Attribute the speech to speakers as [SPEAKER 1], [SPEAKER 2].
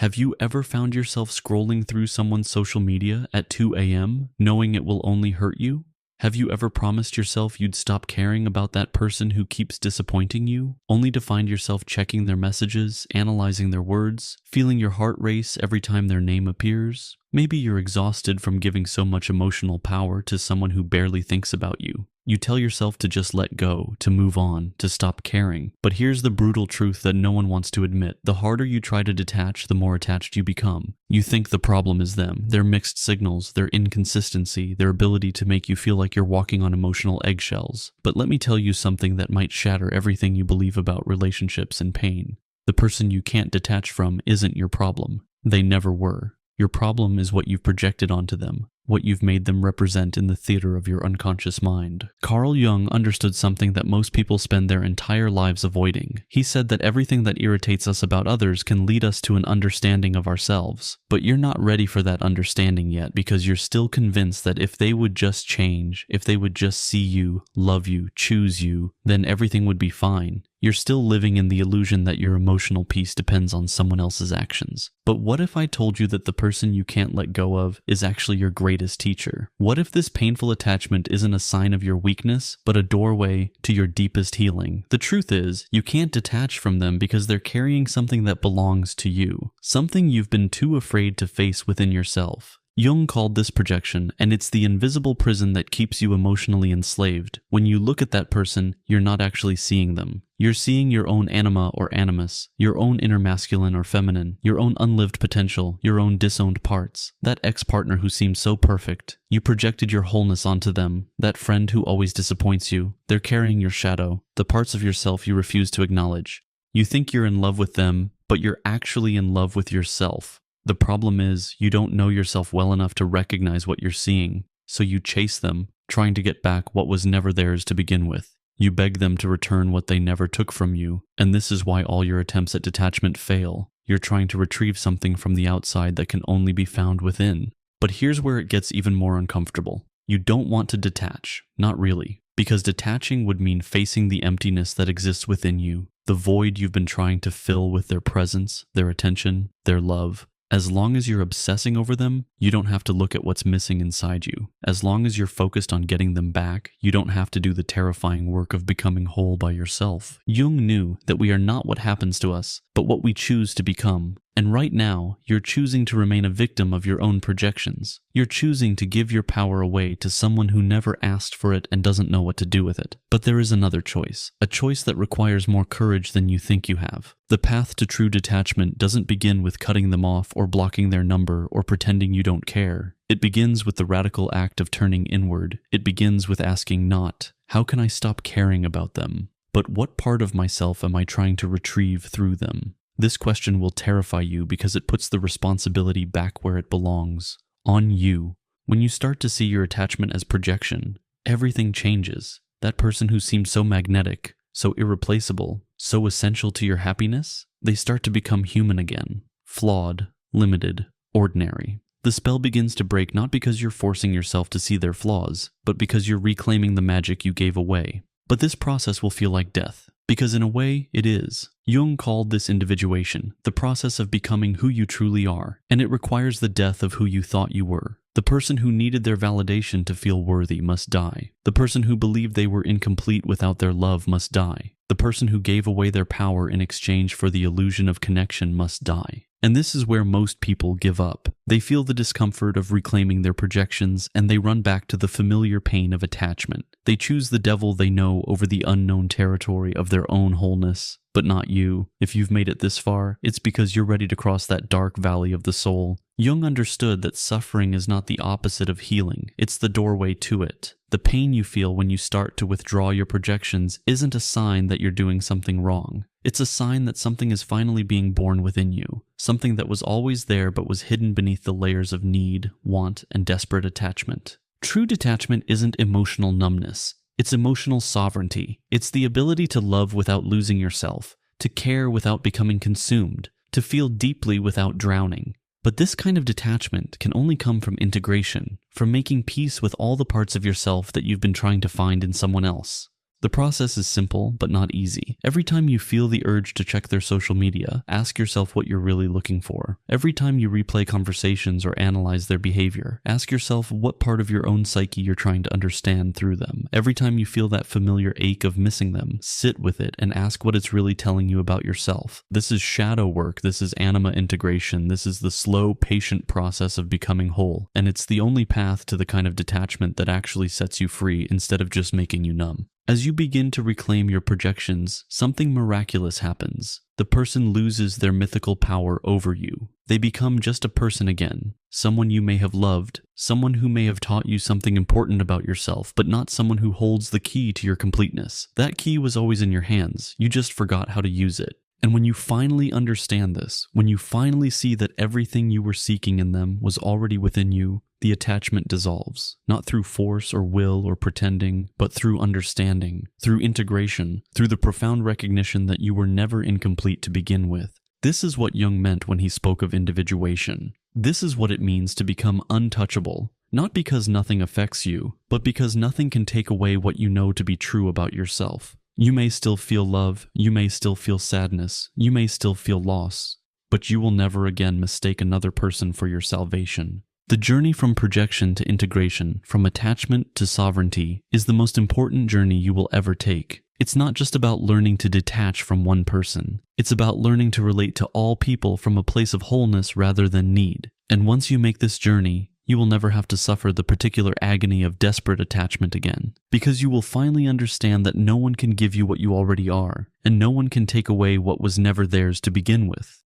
[SPEAKER 1] Have you ever found yourself scrolling through someone's social media at 2 a.m., knowing it will only hurt you? Have you ever promised yourself you'd stop caring about that person who keeps disappointing you, only to find yourself checking their messages, analyzing their words, feeling your heart race every time their name appears? Maybe you're exhausted from giving so much emotional power to someone who barely thinks about you. You tell yourself to just let go, to move on, to stop caring. But here's the brutal truth that no one wants to admit. The harder you try to detach, the more attached you become. You think the problem is them, their mixed signals, their inconsistency, their ability to make you feel like you're walking on emotional eggshells. But let me tell you something that might shatter everything you believe about relationships and pain. The person you can't detach from isn't your problem. They never were. Your problem is what you've projected onto them, what you've made them represent in the theater of your unconscious mind. Carl Jung understood something that most people spend their entire lives avoiding. He said that everything that irritates us about others can lead us to an understanding of ourselves. But you're not ready for that understanding yet because you're still convinced that if they would just change, if they would just see you, love you, choose you, then everything would be fine. You're still living in the illusion that your emotional peace depends on someone else's actions. But what if I told you that the person you can't let go of is actually your greatest teacher? What if this painful attachment isn't a sign of your weakness, but a doorway to your deepest healing? The truth is, you can't detach from them because they're carrying something that belongs to you, something you've been too afraid to face within yourself. Jung called this projection, and it's the invisible prison that keeps you emotionally enslaved. When you look at that person, you're not actually seeing them. You're seeing your own anima or animus, your own inner masculine or feminine, your own unlived potential, your own disowned parts. That ex-partner who seems so perfect. You projected your wholeness onto them. That friend who always disappoints you. They're carrying your shadow, the parts of yourself you refuse to acknowledge. You think you're in love with them, but you're actually in love with yourself. The problem is, you don't know yourself well enough to recognize what you're seeing, so you chase them, trying to get back what was never theirs to begin with. You beg them to return what they never took from you, and this is why all your attempts at detachment fail. You're trying to retrieve something from the outside that can only be found within. But here's where it gets even more uncomfortable. You don't want to detach, not really, because detaching would mean facing the emptiness that exists within you, the void you've been trying to fill with their presence, their attention, their love. As long as you're obsessing over them, you don't have to look at what's missing inside you. As long as you're focused on getting them back, you don't have to do the terrifying work of becoming whole by yourself. Jung knew that we are not what happens to us, but what we choose to become. And right now, you're choosing to remain a victim of your own projections. You're choosing to give your power away to someone who never asked for it and doesn't know what to do with it. But there is another choice, a choice that requires more courage than you think you have. The path to true detachment doesn't begin with cutting them off or blocking their number or pretending you don't care. It begins with the radical act of turning inward. It begins with asking not, how can I stop caring about them? But what part of myself am I trying to retrieve through them? This question will terrify you because it puts the responsibility back where it belongs, on you. When you start to see your attachment as projection, everything changes. That person who seemed so magnetic, so irreplaceable, so essential to your happiness, they start to become human again, flawed, limited, ordinary. The spell begins to break not because you're forcing yourself to see their flaws, but because you're reclaiming the magic you gave away. But this process will feel like death, because in a way, it is. Jung called this individuation, the process of becoming who you truly are, and it requires the death of who you thought you were. The person who needed their validation to feel worthy must die. The person who believed they were incomplete without their love must die. The person who gave away their power in exchange for the illusion of connection must die. And this is where most people give up. They feel the discomfort of reclaiming their projections, and they run back to the familiar pain of attachment. They choose the devil they know over the unknown territory of their own wholeness. But not you. If you've made it this far, it's because you're ready to cross that dark valley of the soul. Jung understood that suffering is not the opposite of healing, it's the doorway to it. The pain you feel when you start to withdraw your projections isn't a sign that you're doing something wrong. It's a sign that something is finally being born within you, something that was always there but was hidden beneath the layers of need, want, and desperate attachment. True detachment isn't emotional numbness. It's emotional sovereignty. It's the ability to love without losing yourself, to care without becoming consumed, to feel deeply without drowning. But this kind of detachment can only come from integration, from making peace with all the parts of yourself that you've been trying to find in someone else. The process is simple, but not easy. Every time you feel the urge to check their social media, ask yourself what you're really looking for. Every time you replay conversations or analyze their behavior, ask yourself what part of your own psyche you're trying to understand through them. Every time you feel that familiar ache of missing them, sit with it and ask what it's really telling you about yourself. This is shadow work, this is anima integration, this is the slow, patient process of becoming whole, and it's the only path to the kind of detachment that actually sets you free instead of just making you numb. As you begin to reclaim your projections, something miraculous happens. The person loses their mythical power over you. They become just a person again, someone you may have loved, someone who may have taught you something important about yourself, but not someone who holds the key to your completeness. That key was always in your hands, you just forgot how to use it. And when you finally understand this, when you finally see that everything you were seeking in them was already within you, the attachment dissolves, not through force or will or pretending, but through understanding, through integration, through the profound recognition that you were never incomplete to begin with. This is what Jung meant when he spoke of individuation. This is what it means to become untouchable, not because nothing affects you, but because nothing can take away what you know to be true about yourself. You may still feel love, you may still feel sadness, you may still feel loss, but you will never again mistake another person for your salvation. The journey from projection to integration, from attachment to sovereignty, is the most important journey you will ever take. It's not just about learning to detach from one person. It's about learning to relate to all people from a place of wholeness rather than need. And once you make this journey, you will never have to suffer the particular agony of desperate attachment again, because you will finally understand that no one can give you what you already are, and no one can take away what was never theirs to begin with.